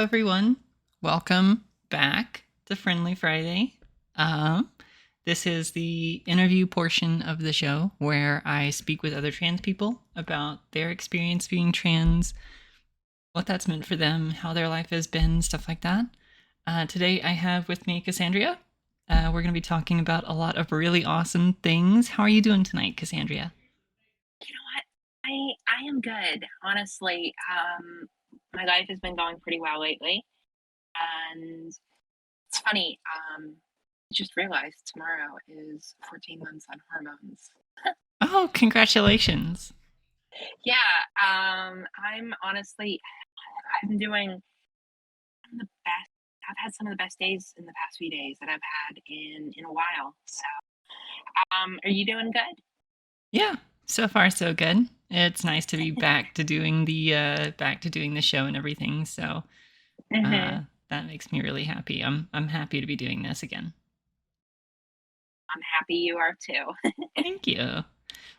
everyone. Welcome back to Friendly Friday. Um, this is the interview portion of the show where I speak with other trans people about their experience being trans, what that's meant for them, how their life has been, stuff like that. Today I have with me Cassandria. We're going to be talking about a lot of really awesome things. How are you doing tonight, Cassandria? You know what? I am good, honestly. My life has been going pretty well lately, and it's funny. I just realized tomorrow is 14 months on hormones. Oh, congratulations. Yeah, I'm honestly, I'm doing some of the best. I've had some of the best days in the past few days that I've had in a while. So, are you doing good? Yeah, so far so good. It's nice to be back to doing the show and everything. So hmm that makes me really happy. I'm happy to be doing this again. I'm happy you are too. Thank you.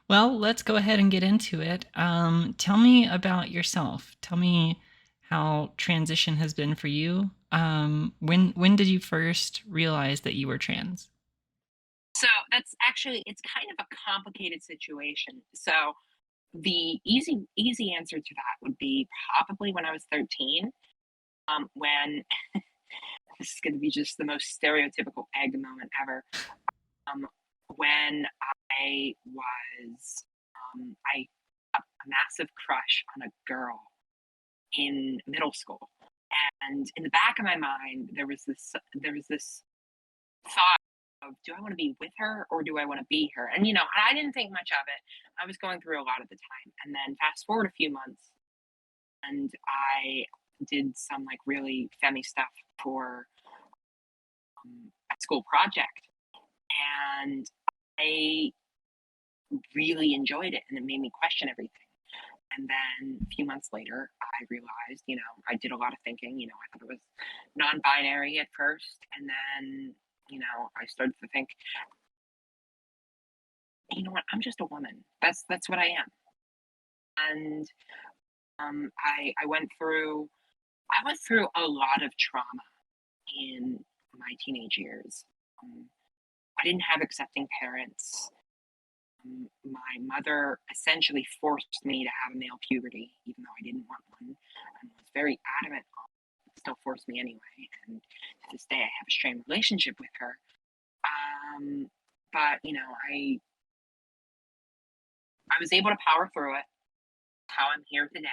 Well, let's go ahead and get into it. Tell me about yourself. Tell me how transition has been for you. When did you first realize that you were trans? So that's actually it's kind of a complicated situation. So the easy answer to that would be probably when I was 13, when this is gonna be just the most stereotypical egg moment ever. Um, when I got a massive crush on a girl in middle school, and in the back of my mind, there was this thought of, "Do I wanna be with her or do I wanna be her?" And, I didn't think much of it. I was going through a lot at the time, and then fast forward a few months and I did some like really femmy stuff for a school project, and I really enjoyed it, and it made me question everything. And then a few months later, I realized, I did a lot of thinking. I thought it was non-binary at first, and then, I started to think, you know what, I'm just a woman. That's what I am. And I went through a lot of trauma in my teenage years. Um, I didn't have accepting parents. My mother essentially forced me to have a male puberty, even though I didn't want one, and was very adamant on it, still forced me anyway. And to this day, I have a strained relationship with her. But I was able to power through it. How I'm here today,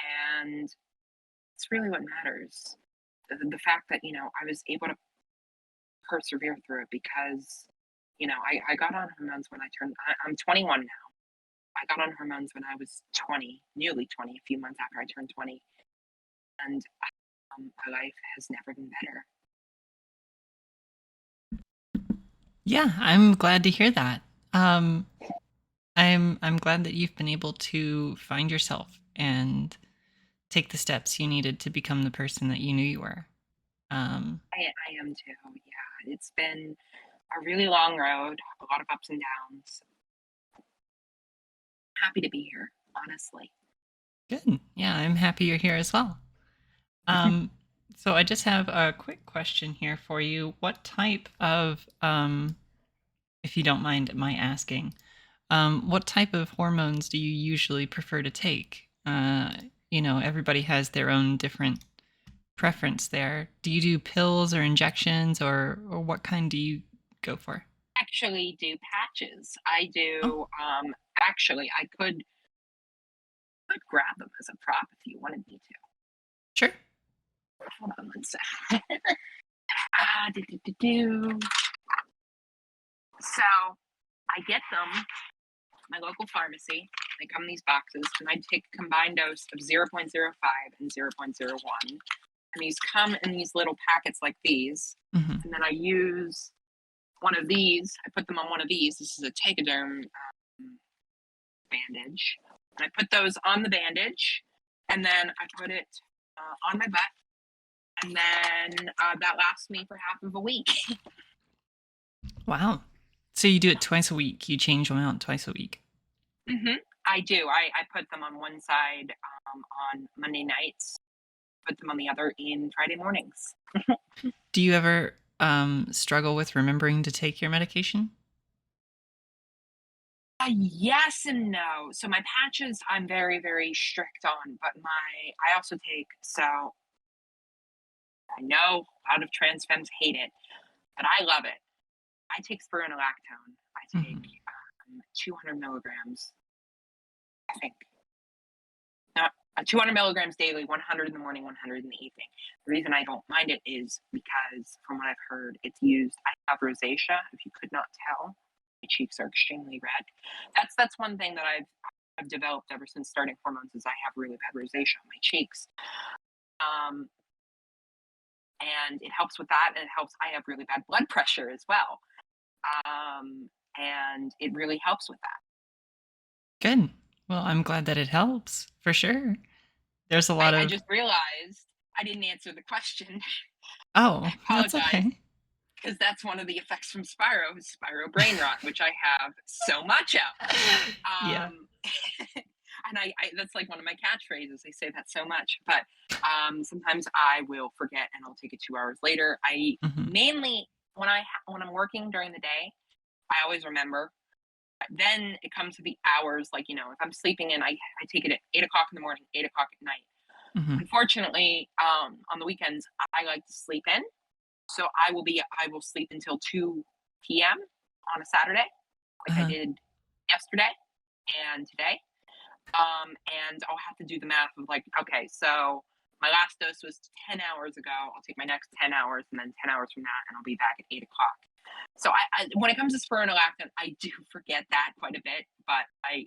and it's really what matters. The fact that I was able to persevere through it because, I got on hormones when I'm 21 now. I got on hormones when I was 20, nearly 20, a few months after I turned 20, and my life has never been better. Yeah, I'm glad to hear that. Um, I'm glad that you've been able to find yourself and take the steps you needed to become the person that you knew you were. Um, I am too. Yeah, it's been a really long road, a lot of ups and downs. Happy to be here, honestly. Good. Yeah, I'm happy you're here as well. Um, so I just have a quick question here for you. What type of, if you don't mind my asking, what type of hormones do you usually prefer to take? Everybody has their own different preference there. Do you do pills or injections, or what kind do you go for? Actually, do patches. I Oh, do. Actually, I could grab them as a prop if you wanted me to. sure. Hold on one sec. Do, do, do, do. So I get them at my local pharmacy. They come in these boxes, and I take a combined dose of 0.05 and 0.01. And these come in these little packets like these. Hmm. And then I use one of these. I put them on one of these. This is a Tegaderm bandage. And I put those on the bandage, and then I put it on my butt, and then that lasts me for half of a week. Wow. So you do it twice a week. You change them out twice a week. I do. I put them on one side on Monday nights, put them on the other in Friday mornings. Do you ever struggle with remembering to take your medication? Yes and no. So my patches, I'm very, very strict on, but I also take, so I know a lot of trans femmes hate it, but I love it. I take spironolactone. I take Hmm. 200 milligrams, I think. Not 200 milligrams daily, 100 in the morning, 100 in the evening. The reason I don't mind it is because, from what I've heard, it's used. I have rosacea. If you could not tell, my cheeks are extremely red. That's one thing that I've developed ever since starting hormones is I have really bad rosacea on my cheeks. Um, and it helps with that, and it helps. I have really bad blood pressure as well, and it really helps with that. Good. Well, I'm glad that it helps for sure. There's a lot I of just realized I didn't answer the question. I oh, that's apologize. okay. Because that's one of the effects from Spyro brain rot, which I have so much of. Yeah. Um, and I that's like one of my catchphrases. I say that so much, but sometimes I will forget and I'll take it 2 hours later. I Hmm. mainly when I'm working during the day, I always remember. Then it comes to the hours, like if I'm sleeping in, I take it at 8 o'clock in the morning, 8 o'clock at night. Hmm. Unfortunately, on the weekends, I like to sleep in, so I will sleep until 2 p.m. on a Saturday, like I Uh, did yesterday and today. And I'll have to do the math of like, okay, so my last dose was 10 hours ago. I'll take my next 10 hours and then 10 hours from that, and I'll be back at 8 o'clock. So when it comes to spironolactone, I do forget that quite a bit, but I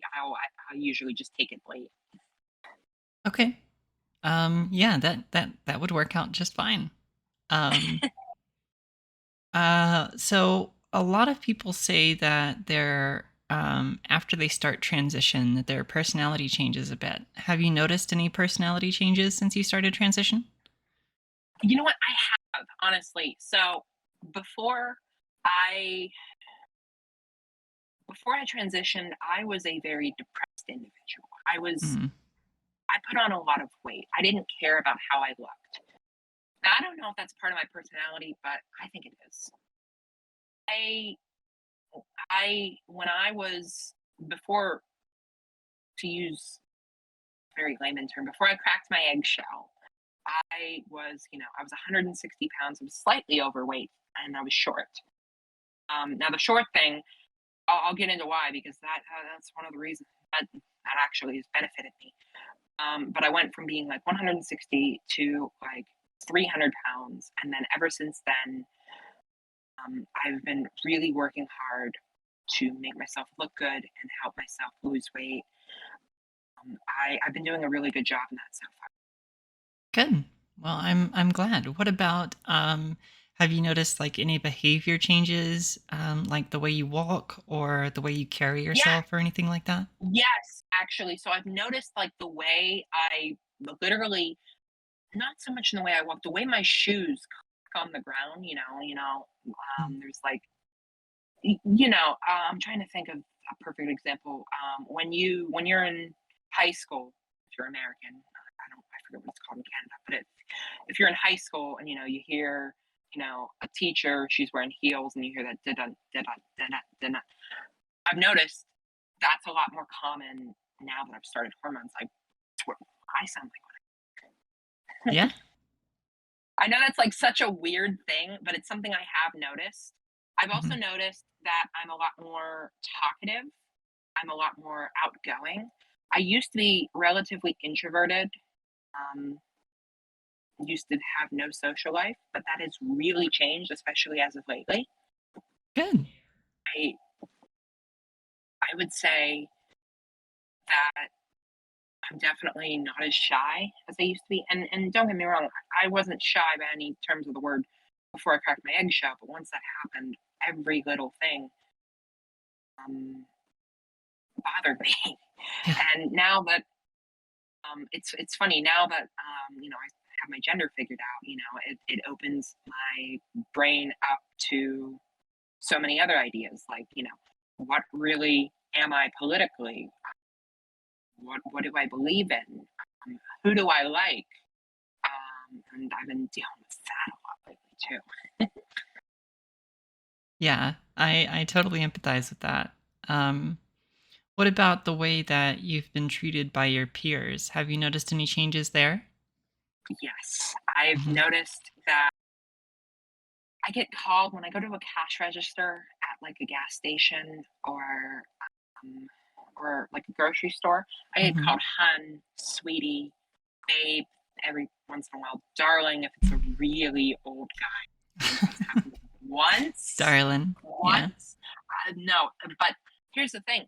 usually just take it late. okay. Yeah, that would work out just fine. Um, so a lot of people say that their after they start transition, that their personality changes a bit. Have you noticed any personality changes since you started transition? You know what? I have honestly. So before I before I transitioned, I was a very depressed individual. Mm, I put on a lot of weight. I didn't care about how I looked. Now, I don't know if that's part of my personality, but I think it is. I I when I was before to use a very layman term, before I cracked my eggshell, I was 160 pounds. I was slightly overweight and I was short. Now the short thing, I'll get into why because that's one of the reasons that actually has benefited me. But I went from being like 160 to like 300 pounds. And then ever since then, I've been really working hard to make myself look good and help myself lose weight. I've been doing a really good job in that so far. good. Well, I'm glad. What about have you noticed like any behavior changes, like the way you walk or the way you carry Yeah, yourself or anything like that? yes, actually. So I've noticed like the way I literally, not so much in the way I walk, the way my shoes click on the ground, Mm. there's like, I'm trying to think of a perfect example. When you're in high school, if you're American, I forget what it's called in Canada, but if you're in high school and you hear a teacher, she's wearing heels, and you hear that da da da da da. I've noticed that's a lot more common now that I've started hormones. That's what I sound like. Yeah. I know that's like such a weird thing, but it's something I have noticed. I've also Mhm. noticed that I'm a lot more talkative. I'm a lot more outgoing. I used to be relatively introverted. Um, used to have no social life, but that has really changed, especially as of lately. Good. I I would say that I'm definitely not as shy as I used to be. And don't get me wrong, I wasn't shy by any terms of the word before I cracked my eggshell. But once that happened, every little thing um, bothered me. Yeah. And now that it's funny now that I have my gender figured out. It opens my brain up to so many other ideas, like what really am I politically? What do I believe in? Who do I like? and I've been dealing with that a lot lately too. Yeah, I totally empathize with that. Um, what about the way that you've been treated by your peers? Have you noticed any changes there? Yes, I've Mhm, noticed that I get called when I go to a cash register at like a gas station um, or like a grocery store. I get mhm. called hun, sweetie, babe, every once in a while, darling if it's a really old guy. I think that's happened once. Darlin, yeah. Once. No, but here's the thing.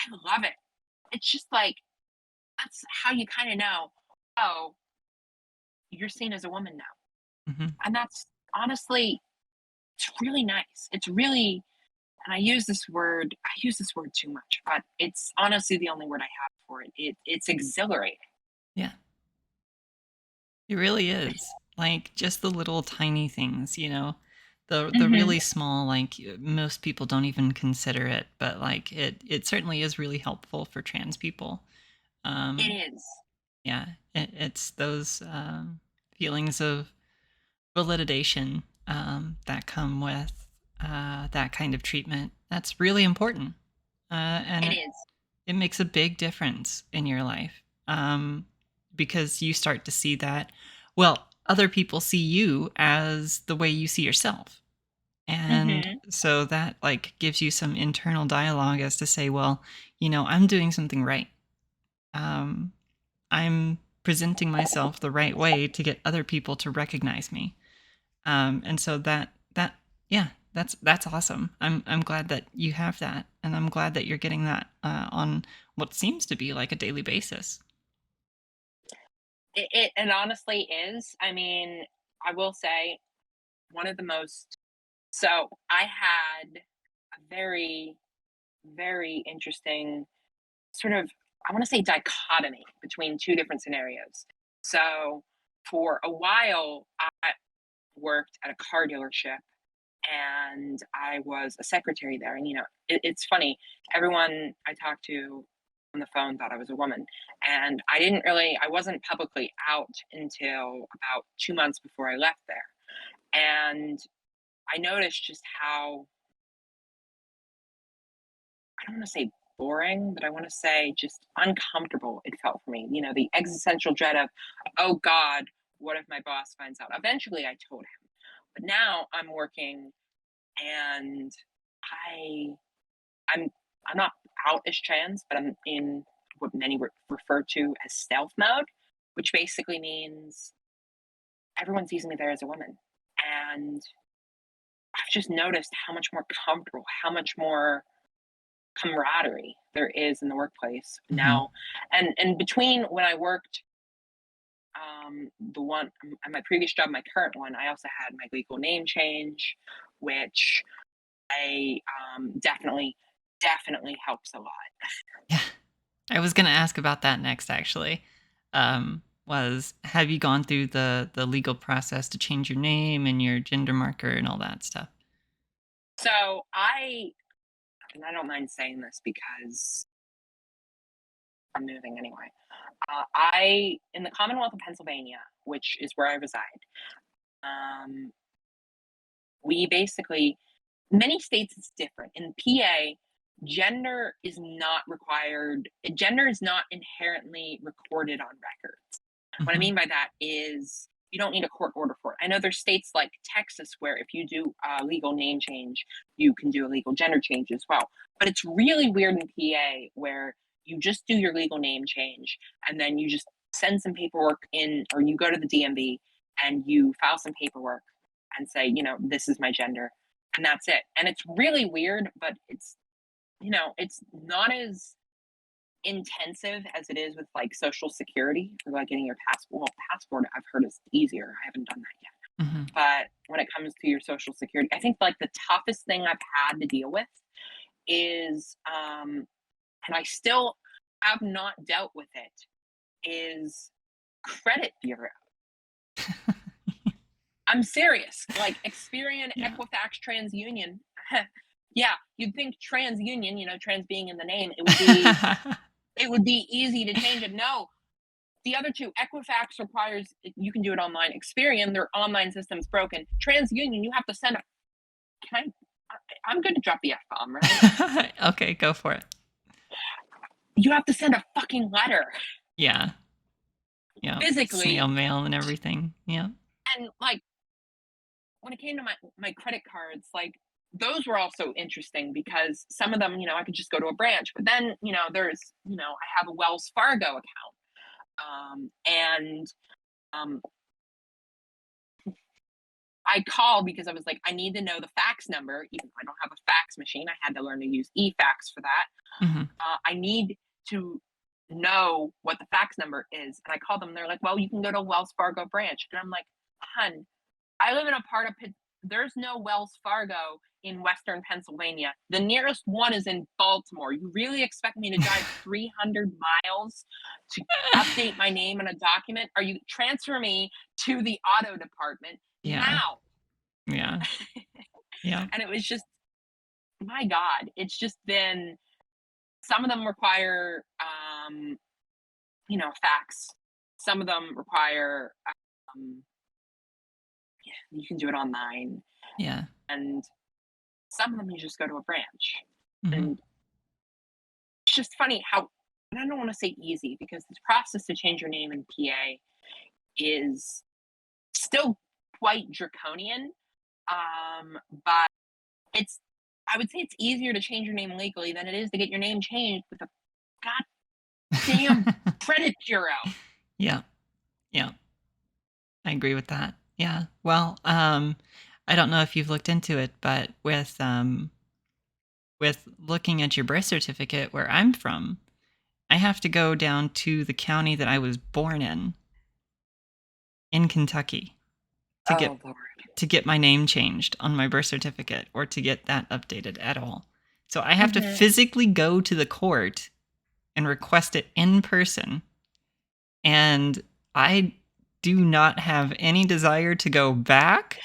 I love it. It's just like that's how you kind of know, oh, you're seen as a woman now. Mhm. And that's honestly, it's really nice. It's really, and I use this word too much, but it's honestly the only word I have for it. It's exhilarating. Yeah, it really is. Like, just the little tiny things, the Hmm. really small, like, most people don't even consider it, but, like, it certainly is really helpful for trans people. It Um, is. yeah, it's those, feelings of validation, that come with, that kind of treatment. That's really important, and It it is. it makes a big difference in your life, because you start to see that, well, other people see you as the way you see yourself, and Hmm. so that, like, gives you some internal dialogue as to say, well, I'm doing something right. Um, I'm presenting myself the right way to get other people to recognize me. And so that yeah, that's awesome. I'm glad that you have that, and I'm glad that you're getting that on what seems to be like a daily basis. It honestly is. I mean, I will say one of the most. So I had a very, very interesting sort of, I want to say, dichotomy between two different scenarios. So for a while, I worked at a car dealership and I was a secretary there. And, it's funny, everyone I talked to on the phone thought I was a woman. And I wasn't publicly out until about 2 months before I left there. And I noticed just how, I don't want to say boring, but I want to say just uncomfortable it felt for me. The existential dread of, oh God, what if my boss finds out? Eventually I told him. But now I'm working and I I'm I'm not out as trans, but I'm in what many refer to as stealth mode, which basically means everyone sees me there as a woman. And I've just noticed how much more comfortable, how much more camaraderie there is in the workplace Hmm. now. And between when I worked the one at my previous job, my current one, I also had my legal name change, which I definitely helps a lot. Yeah, I was gonna ask about that next. Actually, was have you gone through the legal process to change your name and your gender marker and all that stuff? So and I don't mind saying this because I'm moving anyway. In the Commonwealth of Pennsylvania, which is where I reside, um, we basically, many states it's different. In PA, gender is not inherently recorded on records. What I Hmm. mean by that is you don't need a court order for it. I know there's states like Texas where if you do a legal name change, you can do a legal gender change as well. But it's really weird in PA where you just do your legal name change and then you just send some paperwork in, or you go to the DMV and you file some paperwork and say, this is my gender, and that's it. And it's really weird, but it's not as intensive as it is with like social security or like getting your passport. Well, passport I've heard is easier. I haven't done that yet. Hmm. But when it comes to your social security, I think like the toughest thing I've had to deal with is, and I still have not dealt with it, is credit bureau. I'm serious. Like Experian, Yeah. Equifax, TransUnion. Yeah, you'd think TransUnion, trans being in the name, it would be easy to change it. No, the other two, Equifax requires you can do it online. Experian, their online system's broken. TransUnion, you have to send a. Can I'm going to drop the F bomb, right? Okay, go for it. You have to send a fucking letter Yeah. Yeah. physically, Snail mail and everything. Yeah. and like when it came to my credit cards, like those were also interesting because some of them, I could just go to a branch, but then, there's, I have a Wells Fargo account, and um, I called because I was like, I need to know the fax number, even though I don't have a fax machine. I had to learn to use e-fax for that. Hmm. I need to know what the fax number is, and I called them. They're like, well, you can go to a Wells Fargo branch, and I'm like, hun, I live in a part of there's no Wells Fargo in Western Pennsylvania. The nearest one is in Baltimore. You really expect me to drive 300 miles to update my name on a document? Are you transfer me to the auto department Yeah. now? Yeah. Yeah. And it was just, my God, it's just been, some of them require, fax. Some of them require, um, yeah, you can do it online. Yeah. And some of them you just go to a branch. Hmm. And it's just funny how, and I don't want to say easy because this process to change your name in PA is still quite draconian. But it's, I would say it's easier to change your name legally than it is to get your name changed with a goddamn credit bureau. Yeah. Yeah. I agree with that. Yeah. Well, I don't know if you've looked into it, but with looking at your birth certificate where I'm from, I have to go down to the county that I was born in Kentucky to Oh get Lord. my name changed on my birth certificate or to get that updated at all. So I have to Hmm. physically go to the court and request it in person. And I do not have any desire to go back.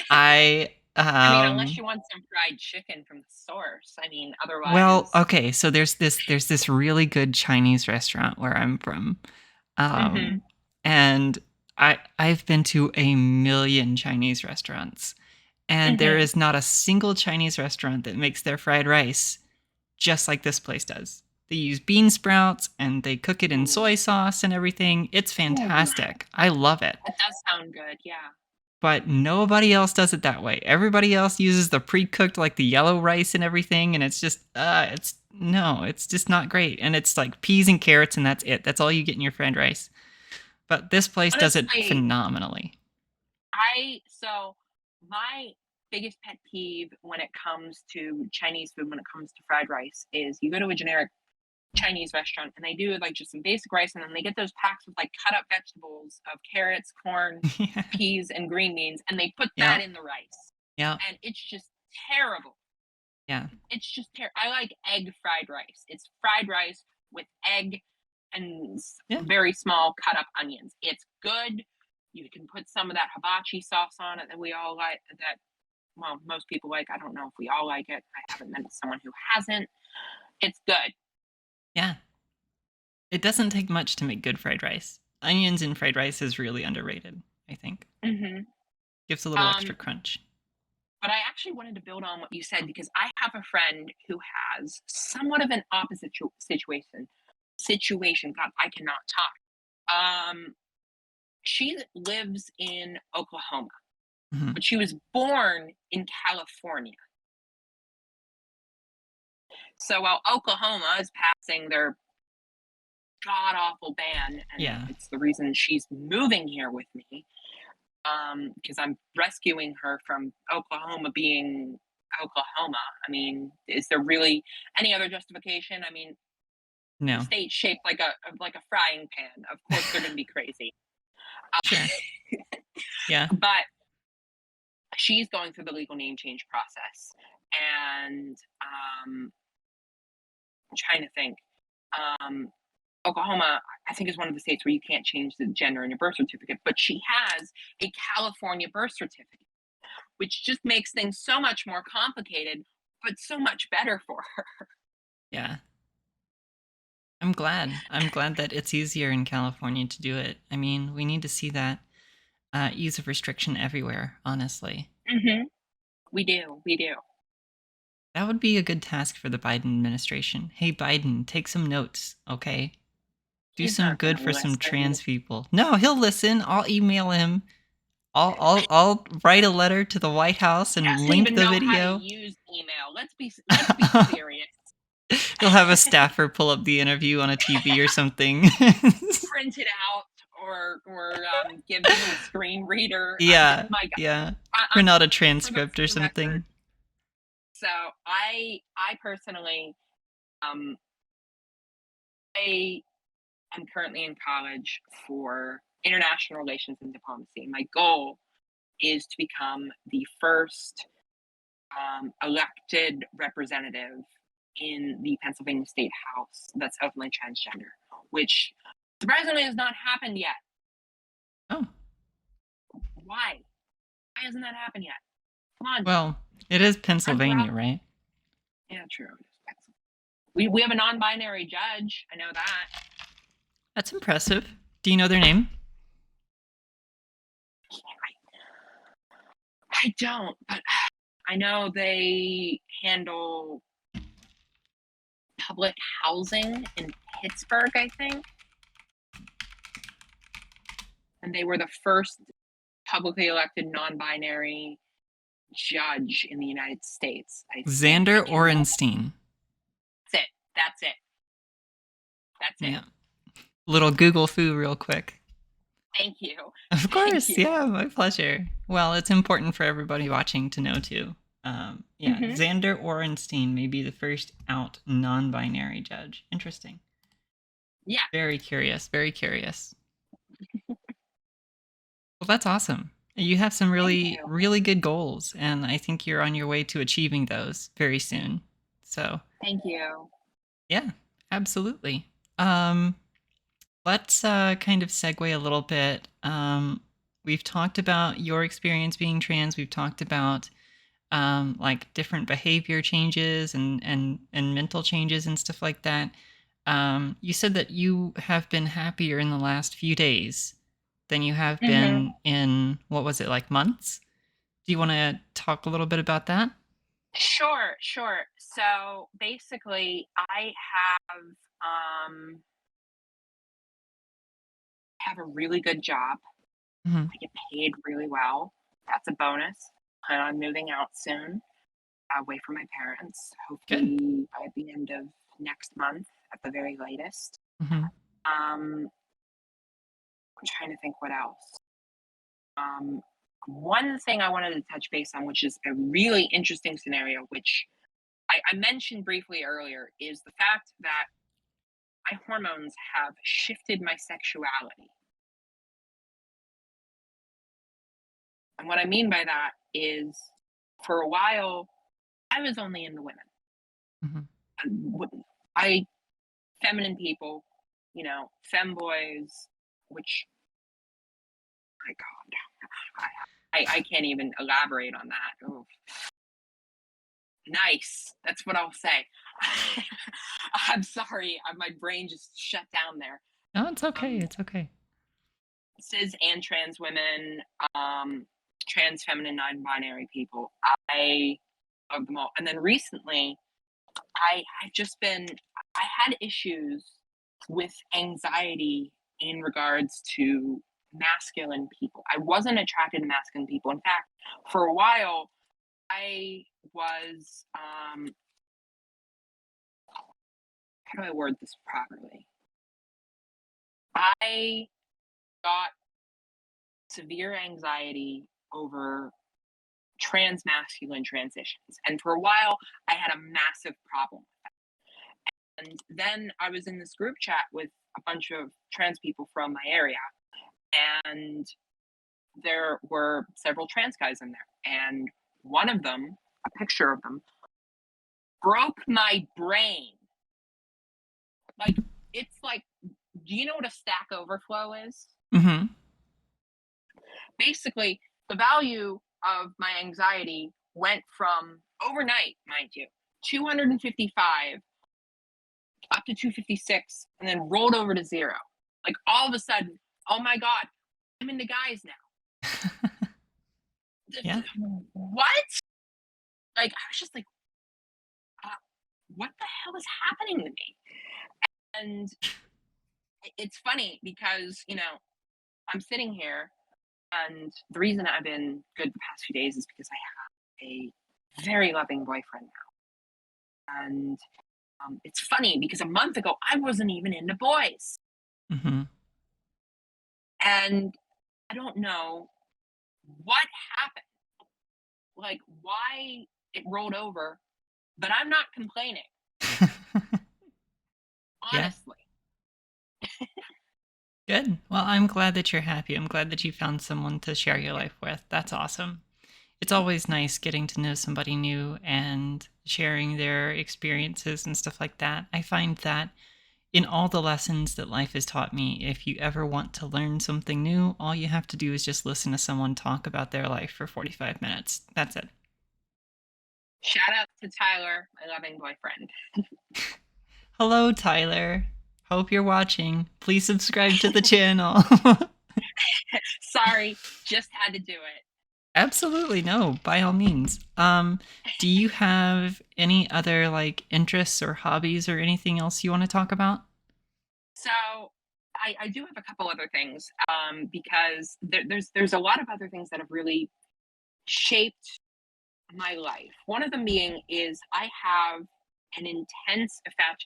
I I mean, unless you want some fried chicken from the source. I mean, well, otherwise. okay, so there's this really good Chinese restaurant where I'm from. Hmm. Um and I've been to a million Chinese restaurants, and there Hmm. is not a single Chinese restaurant that makes their fried rice just like this place does. They use bean sprouts and they cook it in Ooh. soy sauce and everything. It's Ooh, fantastic. I love it. that does sound good. Yeah. But nobody else does it that way. Everybody else uses the pre-cooked like the yellow rice and everything, and it's just it's no, it's just not great. And it's like peas and carrots and that's it. That's all you get in your fried rice. But this place does it Honestly, phenomenally. so my biggest pet peeve when it comes to Chinese food, when it comes to fried rice, is you go to a generic Chinese restaurant and they do like just some basic rice, and then they get those packs with like cut up vegetables of carrots, corn, Yeah. peas, and green beans, and they put Yeah. that in the rice. Yeah. And it's just terrible. Yeah. It's just terrible. I like egg fried rice. It's fried rice with egg and Yeah. very small cut up onions. It's good. You can put some of that hibachi sauce on it that we all like, that, well, most people like. I don't know if we all like it. I haven't met someone who hasn't. It's good. Yeah. It doesn't take much to make good fried rice. Onions in fried rice is really underrated, I think. Hmm. Gives a little extra Um, crunch. but I actually wanted to build on what you said because I have a friend who has somewhat of an opposite situation. Situation. God, I cannot talk. She lives in Oklahoma, Mhm. but she was born in California. So while Oklahoma is passing their god awful ban, and Yeah. it's the reason she's moving here with me, because I'm rescuing her from Oklahoma being Oklahoma. I mean, is there really any other justification? I mean, the No. state's shaped like a frying pan. Of course, they're going to be crazy. Sure. Yeah. But she's going through the legal name change process, and I'm trying to think. Um, Oklahoma, I think, is one of the states where you can't change the gender in your birth certificate, but she has a California birth certificate, which just makes things so much more complicated, but so much better for her. Yeah. I'm glad. I'm glad that it's easier in California to do it. I mean, we need to see that ease of restriction everywhere, honestly. Hmm. We do. We do. That would be a good task for the Biden administration. Hey, Biden, take some notes, okay? Do He's some not going good to for some listen. trans people. No, he'll listen. I'll email him. I'll write a letter to the White House He and doesn't link even the know how to video. use email. Let's be serious. He'll have a staffer pull up the interview on a TV or something. Print it out or give him the screen reader. Yeah, My God, yeah. I'm Print out a for the transcript or record. something. So I personally um I am currently in college for international relations and diplomacy. My goal is to become the first elected representative in the Pennsylvania State House that's openly transgender, which surprisingly has not happened yet. Oh, Why? Why hasn't that happened yet? Come on, well, it is I'm proud. Pennsylvania, right? Yeah, true. We have a non-binary judge. I know that. That's impressive. Do you know their name? I don't, but I know they handle public housing in Pittsburgh, I think, and they were the first publicly elected non-binary judge in the United States, I think. Xander And Orenstein. that's it. That's it. That's it. Yeah. Little Google foo real quick. Thank you. Of Thank course, you. yeah, my pleasure. Well, it's important for everybody watching to know too. Yeah, Hmm. Xander Orenstein may be the first out non-binary judge. Interesting. Yeah. Very curious. Very curious. Well, that's awesome. You have some Thank really, you. really good goals, and I think you're on your way to achieving those very soon. So, Thank you. yeah, absolutely. Let's kind of segue a little bit. We've talked about your experience being trans. We've talked about like different behavior changes and mental changes and stuff like that. You said that you have been happier in the last few days than you have Hmm. been in, what was it, like months? Do you want to talk a little bit about that? Sure, sure. So basically, um have a really good job. Hmm. I get paid really well. That's a bonus. Plan on moving out soon, away from my parents. Good. Hopefully by the end of next month at the very latest. Hmm. Um, I'm trying to think what else. Um, one thing I wanted to touch base on, which is a really interesting scenario, which I mentioned briefly earlier, is the fact that my hormones have shifted my sexuality. And what I mean by that is for a while, I was only into women. Hmm. I feminine people, femboys, which my God, I can't even elaborate on that. Ooh, nice. That's what I'll say. I'm sorry, my brain just shut down there. Oh, it's okay. Um, It's okay. cis and trans women, trans feminine non-binary people. I love them all. And then recently, I've just been I had issues with anxiety in regards to masculine people. I wasn't attracted to masculine people. In fact, for a while, I was how do I word this properly? I got severe anxiety over trans masculine transitions. And for a while, I had a massive problem. And then I was in this group chat with a bunch of trans people from my area, and there were several trans guys in there. And one of them, a picture of them, broke my brain. Like, it's like, do you know what a Stack Overflow is? Hmm. Basically, the value of my anxiety went from overnight, mind you, 255 up to 256, and then rolled over to 0. Like, all of a sudden, oh my god, I'm in the guys now. Yeah. What? Like, I was just like, uh, what the hell is happening to me? And it's funny because, I'm sitting here, and the reason I've been good the past few days is because I have a very loving boyfriend now. And it's funny because a month ago, I wasn't even into boys. Mhm. And I don't know what happened, like why it rolled over, but I'm not complaining, Yeah. honestly. Good. Well, I'm glad that you're happy. I'm glad that you found someone to share your life with. That's awesome. It's always nice getting to know somebody new and sharing their experiences and stuff like that. I find that in all the lessons that life has taught me, if you ever want to learn something new, all you have to do is just listen to someone talk about their life for 45 minutes. That's it. Shout out to Tyler, my loving boyfriend. Hello, Tyler. Hope you're watching. Please subscribe to the channel. Sorry, just had to do it. Absolutely, no, by all means. Do you have any other like interests or hobbies or anything else you want to talk about? So I do have a couple other things, because there's a lot of other things that have really shaped my life. One of them being is I have an intense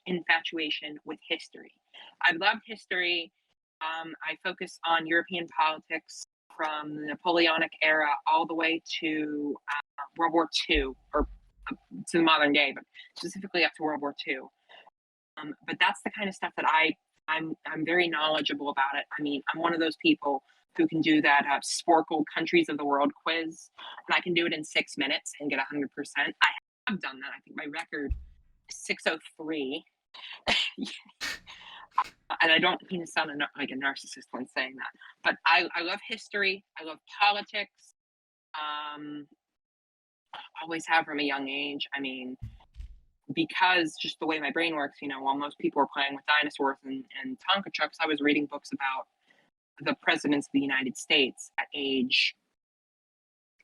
infatuation with history. I love history. I focus on European politics from the Napoleonic era all the way to World War II, or to the modern day, but specifically up to World War II. But that's the kind of stuff that I'm very knowledgeable about it. I mean, I'm one of those people who can do that Sporkle Countries of the World quiz, and I can do it in 6 minutes and get 100%. I have done that. I think my record is 603. And I don't mean to sound like a narcissist when saying that, but I love history. I love politics. Um, always have from a young age. I mean, because just the way my brain works, while most people are playing with dinosaurs and Tonka trucks, I was reading books about the presidents of the United States at age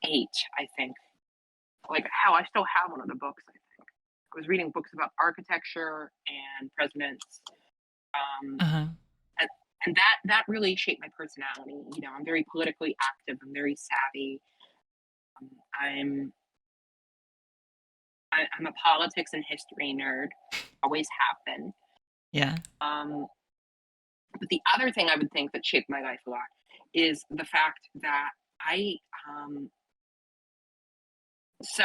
8, I think. Like, hell, I still have one of the books, I think. I was reading books about architecture and presidents. Um, Uh-huh. and, and that really shaped my personality. I'm very politically active. I'm very savvy. Um, I'm I'm a politics and history nerd. Always have been. Yeah. Um, but the other thing I would think that shaped my life a lot is the fact that I so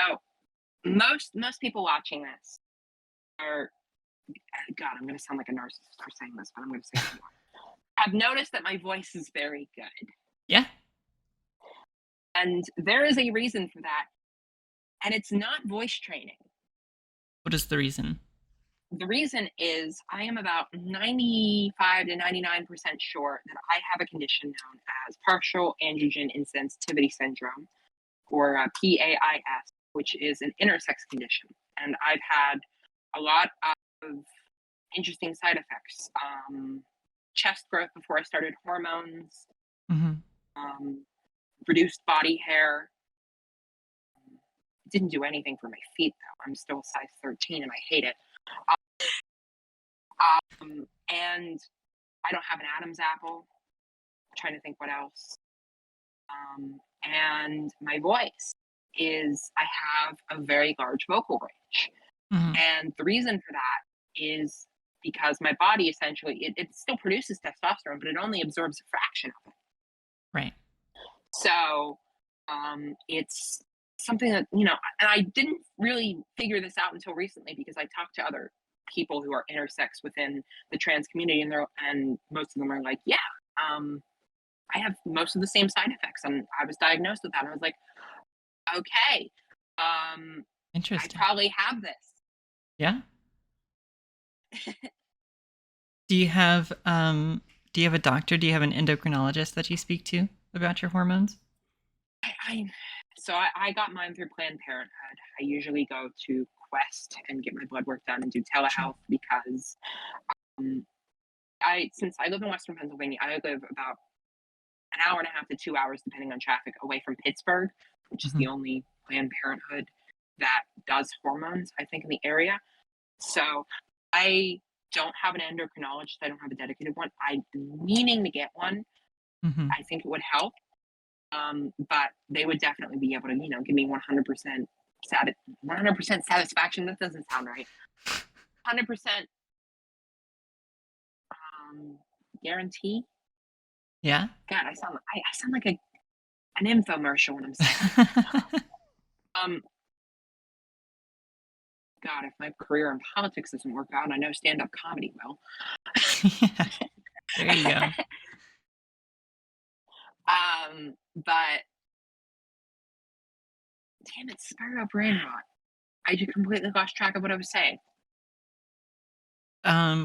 most people watching this are, God, I'm going to sound like a narcissist for saying this, but I'm going to say it anyway. Have noticed that my voice is very good, Yeah. and there is a reason for that, and it's not voice training. What is the reason? The reason is I am about 95 to 99% sure that I have a condition known as partial androgen insensitivity syndrome, or PAIS, which is an intersex condition. And I've had a lot of interesting side effects. Chest growth before I started hormones, Mhm. um, reduced body hair. It didn't do anything for my feet, though. I'm still size 13 and I hate it. And I don't have an Adam's apple. I'm trying to think what else. And my voice is, I have a very large vocal range. Mhm. And the reason for that is because my body essentially, it still produces testosterone, but it only absorbs a fraction of it. Right. So it's something that, and I didn't really figure this out until recently because I talked to other people who are intersex within the trans community, and most of them are like, yeah, um, I have most of the same side effects, and I was diagnosed with that. And I was like, okay, I Interesting. probably have this. Yeah. Do you have a doctor? Do you have an endocrinologist that you speak to about your hormones? I got mine through Planned Parenthood. I usually go to Quest and get my blood work done and do Sure. telehealth because um, since I live in Western Pennsylvania, I live about an hour and a half to 2 hours, depending on traffic, away from Pittsburgh, which is Hmm. the only Planned Parenthood that does hormones, I think, in the area. So I don't have an endocrinologist. I don't have a dedicated one. I'm meaning to get one. Hmm. I think it would help. But they would definitely be able to, give me 100% 100% satisfaction. That doesn't sound right. 100% guarantee. Yeah. God, I sound like an infomercial when I'm saying that. Um, God, if my career in politics doesn't work out, I know stand-up comedy will. Yeah. There you go. But damn it, Spyro brain rot. I just completely lost track of what I was saying.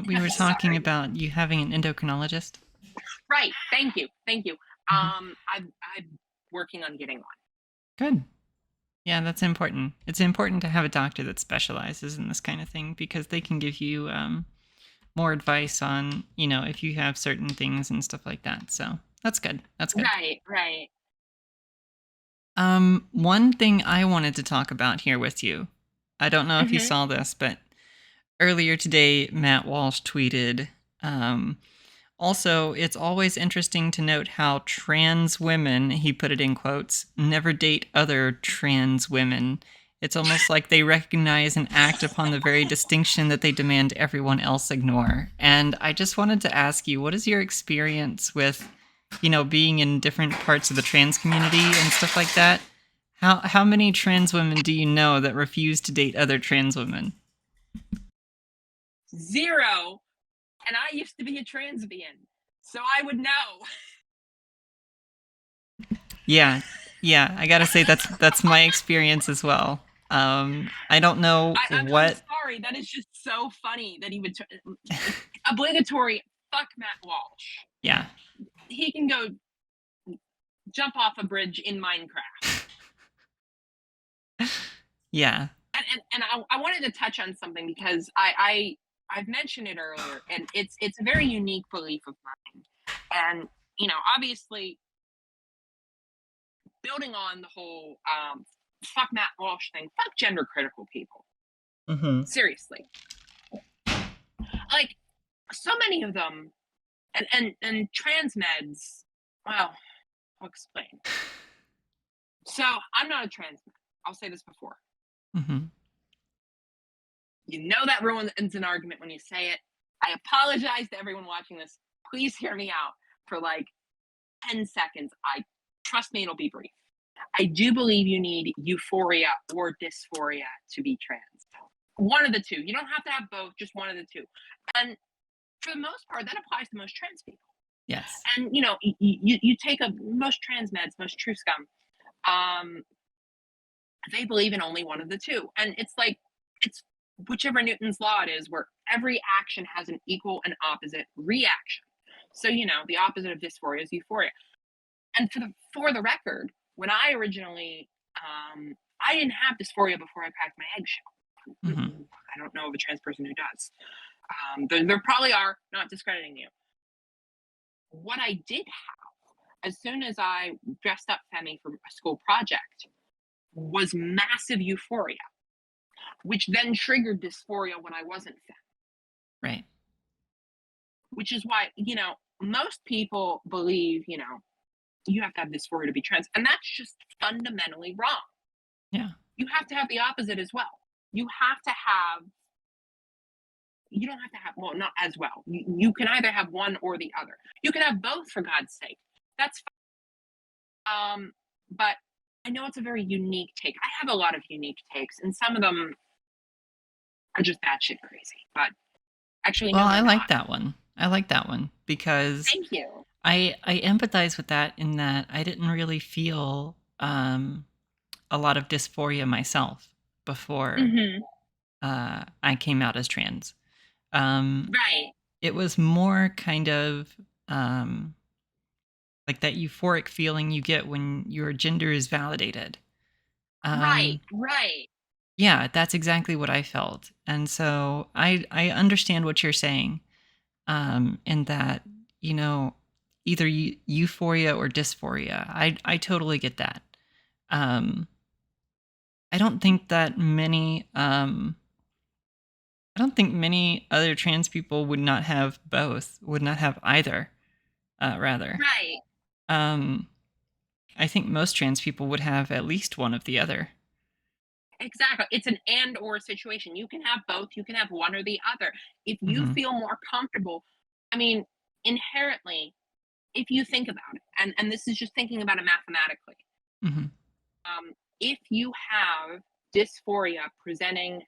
We were talking Sorry. about you having an endocrinologist. Right. Thank you. Thank you. Hmm. I'm working on getting one. Good. Yeah, that's important. It's important to have a doctor that specializes in this kind of thing because they can give you more advice on, if you have certain things and stuff like that. So that's good. That's good. Right. Right. One thing I wanted to talk about here with you. I don't know if you Mhm. saw this, but earlier today, Matt Walsh tweeted, um, also, it's always interesting to note how trans women, he put it in quotes, never date other trans women. It's almost like they recognize and act upon the very distinction that they demand everyone else ignore. And I just wanted to ask you, what is your experience with, being in different parts of the trans community and stuff like that? How many trans women do you know that refuse to date other trans women? Zero. And I used to be a transvian, so I would know. Yeah, yeah, I gotta say that's my experience as well. I don't know I'm what. sorry. That is just so funny that he would obligatory. Fuck Matt Walsh. Yeah, He can go jump off a bridge in Minecraft. yeah. And I wanted to touch on something because I've mentioned it earlier, and it's a very unique belief of mine. And obviously, building on the whole fuck Matt Walsh thing, fuck gender critical people. Hmm. Seriously, like so many of them, and trans meds. Well, I'll explain. So I'm not a trans med. I'll say this before. Hmm. You know that ruins an argument when you say it. I apologize to everyone watching this. Please hear me out for like 10 seconds. I trust me, it'll be brief. I do believe you need euphoria or dysphoria to be trans. One of the two. You don't have to have both, just one of the two. And for the most part, that applies to most trans people. Yes. And you take most trans meds, most true scum, they believe in only one of the two. And it's like it's whichever Newton's law it is, where every action has an equal and opposite reaction. So the opposite of dysphoria is euphoria. And for the record, when I originally, I didn't have dysphoria before I cracked my eggshell. Hmm. I don't know of a trans person who does. There probably are. Not discrediting you. What I did have, as soon as I dressed up Femi for a school project, was massive euphoria, which then triggered dysphoria when I wasn't Femi. Right. Which is why most people believe you have to have dysphoria to be trans, and that's just fundamentally wrong. Yeah. You have to have the opposite as well. You have to have you don't have to have, well, not as well. You can either have one or the other. You can have both, for God's sake. That's fine. But I know it's a very unique take. I have a lot of unique takes, and some of them are just batshit crazy. But actually, Well, no, I they're like not. that one. I like that one because Thank you. I empathize with that in that I didn't really feel a lot of dysphoria myself before Hmm. I came out as trans. Um, Right. it was more kind of um, like that euphoric feeling you get when your gender is validated. Right. Um, Right. Yeah, that's exactly what I felt. And so I understand what you're saying, in that, you know, either euphoria or dysphoria. I totally get that. Um, I don't think that I don't think many other trans people would not have both, would not have either, rather. Right. Um, I think most trans people would have at least one of the other. Exactly. It's an and or situation. You can have both, you can have one or the other. If you Mhm, feel more comfortable, I mean, inherently, if you think about it, and this is just thinking about it mathematically, mhm, if you have dysphoria presenting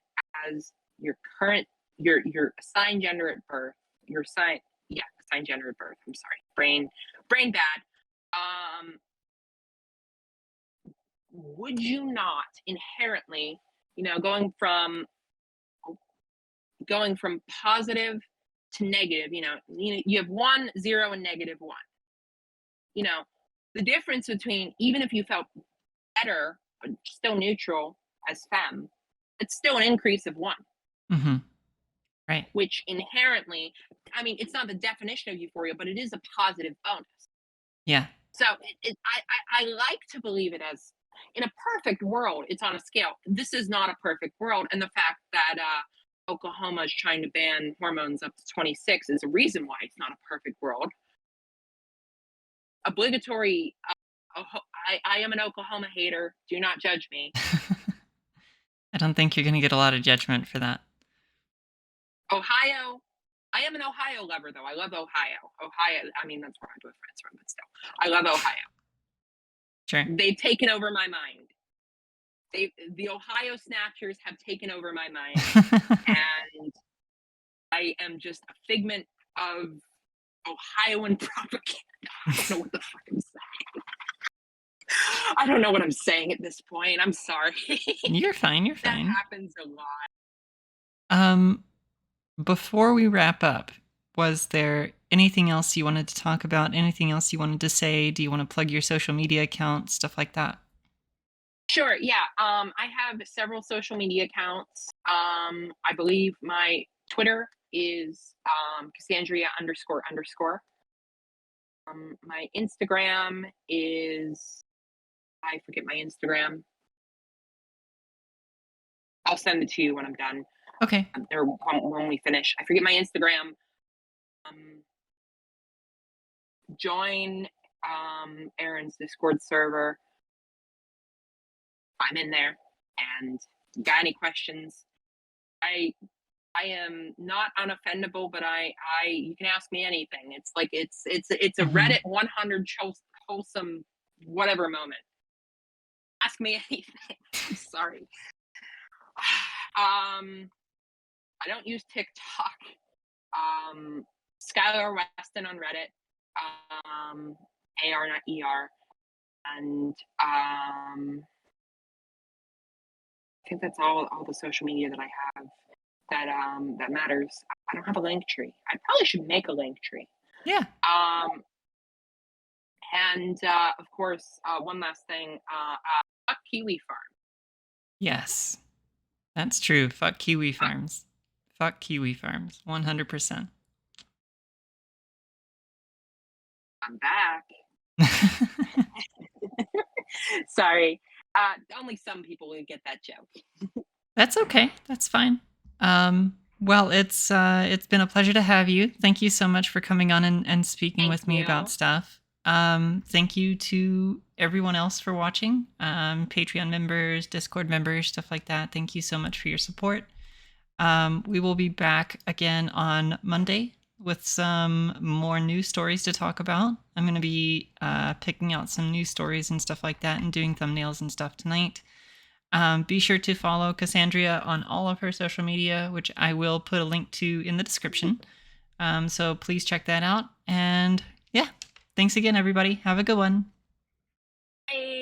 as your current your assigned gender at birth, your sign yeah, assigned gender at birth. I'm sorry, brain bad. Um, would you not inherently, going from positive to negative, you have 1, 0, and -1. You know, the difference between, even if you felt better, but still neutral as femme, it's still an increase of 1, mhm. Right. which inherently, I mean, it's not the definition of euphoria, but it is a positive bonus. Yeah. So I like to believe it as, in a perfect world, it's on a scale. This is not a perfect world. And the fact that Oklahoma is trying to ban hormones up to 26 is a reason why it's not a perfect world. Obligatory. I am an Oklahoma hater. Do not judge me. I don't think you're gonna get a lot of judgment for that. Ohio. I am an Ohio lover, though. I love Ohio. Ohio. I mean, that's where I have friends from, but still, I love Ohio. Sure. They've taken over my mind. The Ohio Snatchers have taken over my mind, and I am just a figment of Ohioan propaganda. I don't know what the fuck I'm saying. I don't know what I'm saying at this point. I'm sorry. You're fine, you're That fine. happens a lot. Um, Before we wrap up, was there anything else you wanted to talk about? Anything else you wanted to say? Do you want to plug your social media account? Stuff like that? Sure. Yeah. I have several social media accounts. I believe my Twitter is Cassandria underscore underscore. My Instagram is, I forget my Instagram. I'll send it to you when I'm done, Okay. or when we finish. I forget my Instagram. Um, join Aaron's Discord server. I'm in there, and got any questions? I I am not unoffendable, but I you can ask me anything. It's like it's a Mhm. Reddit 100 wholesome whatever moment. Ask me anything. I'm sorry. I don't use TikTok. Skylar Weston on Reddit. AR, not ER. And I think that's all the social media that I have that matters. I don't have a link tree. I probably should make a link tree. Yeah. Um, and of course, one last thing. Fuck Kiwi Farm. Yes. That's true. Fuck kiwi farms. Fuck kiwi farms. 100%. I'm back. Sorry. Only some people will get that joke. That's okay. That's fine. Well, it's been a pleasure to have you. Thank you so much for coming on and speaking Thank with me about you. stuff. Thank you to everyone else for watching. Patreon members, Discord members, stuff like that. Thank you so much for your support. We will be back again on Monday with some more news stories to talk about. I'm going to be picking out some news stories and stuff like that and doing thumbnails and stuff tonight. Be sure to follow Cassandria on all of her social media, which I will put a link to in the description. So please check that out. And yeah, thanks again, everybody. Have a good one. Bye.